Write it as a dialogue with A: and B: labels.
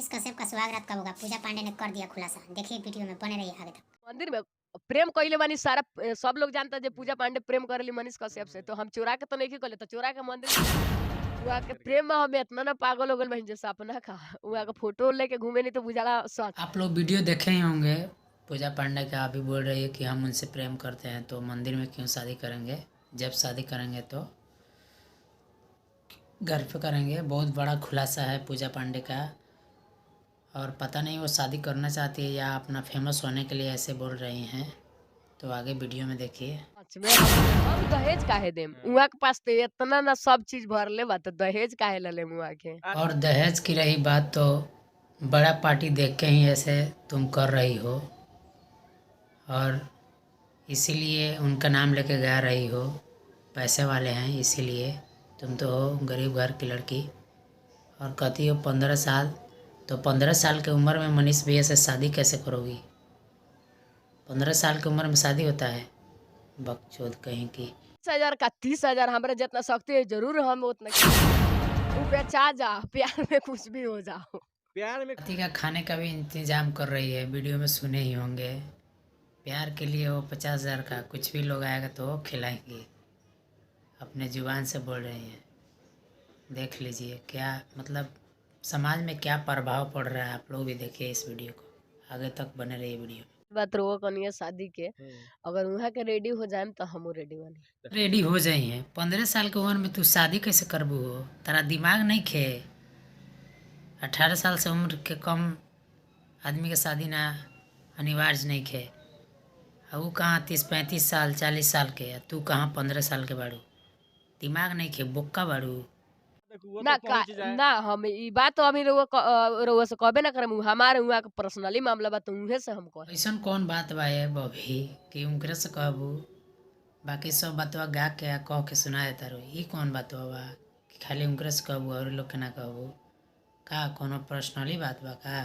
A: मनीष कश्यप का स्वागत कब होगा? पूजा पांडे ने कर दिया खुलासा। देखिए वीडियो में बने रहिए आगे तक।
B: मंदिर में प्रेम कइले बानी सारा सब लोग जानता जे पूजा पांडे प्रेम करेली मनीष कश्यप से, तो हम चोरा के तो नइखे कइले, तो चोरा के मंदिर में उहा के प्रेम में हम इतना ना पागल हो गइल बानी जे सपना का उहा के फोटो लेके घूमे नहीं तो बुझाला सच।
C: आप लोग वीडियो देखे ही होंगे। पूजा पांडे का अभी बोल रही है कि हम उनसे प्रेम करते हैं तो मंदिर में क्यों शादी करेंगे, जब शादी करेंगे तो घर पे करेंगे। बहुत बड़ा खुलासा है पूजा पांडे का, और पता नहीं वो शादी करना चाहती है या अपना फेमस होने के लिए ऐसे बोल रही हैं। तो आगे वीडियो में देखिए।
B: सच में हम दहेज काहे देम? उहा के पास तो इतना ना सब चीज भरले बा, तो दहेज काहे ले लेम उहा के?
C: और दहेज की रही बात, तो बड़ा पार्टी देख के ही ऐसे तुम कर रही हो, और इसीलिए उनका नाम लेके गा रही हो। पैसे वाले हैं इसीलिए। तुम तो हो गरीब घर की लड़की, और कहती हो 15 साल। तो 15 साल की उम्र में मनीष भैया से शादी कैसे करोगी? 15 साल की उम्र में शादी होता है? बकचोद कहीं की।
B: 30,000 का 30,000 हमरे जितना शक्ति है जरूर हम उतना उ बेचा जा, प्यार में कुछ भी हो जाओ।
D: प्यार में
C: पति का खाने का भी इंतजाम कर रही है, वीडियो में सुने ही होंगे। प्यार के लिए वो 50,000 का कुछ भी लोग आएगा तो वो खिलाएंगी। अपने जुबान से बोल रही हैं। देख लीजिए क्या मतलब समाज में क्या प्रभाव पड़ रहा है। आप लोग भी देखिए इस वीडियो को, आगे तक बने रहिए वीडियो में।
B: बात रोवा कनिया शादी के, अगर उहा के रेडी हो जाएम तो हमहू रेडी बानी।
C: रेडी हो जाई हैं। 15 साल की उम्र में तू शादी कैसे करबू हो? तेरा दिमाग नहीं खे? 18 साल से उम्र के कम आदमी के शादी ना अनिवार्य नहीं खे। वो कहाँ 30-35 साल 40 साल के, तू कहाँ 15 साल के बाड़ू? दिमाग नहीं खे, बोक्का बाड़ू।
D: वो
B: ना
D: तो
B: का
D: पहुंच जाए।
B: ना हम ई बात तो अभी रउआ से कहबे ना करम, हमारे उहा के पर्सनली मामला बा तो उहे से हम कहे।
C: ऐसन कौन बात बा है बभी कि उनकरे से कहबू? बाकी सब बातवा गा के आ कह के सुना देता रहो। ई कौन बातवा बा कि खाली उनकरे से कहबू और लोग के ना कहबू? का कोनो पर्सनली बात बा का?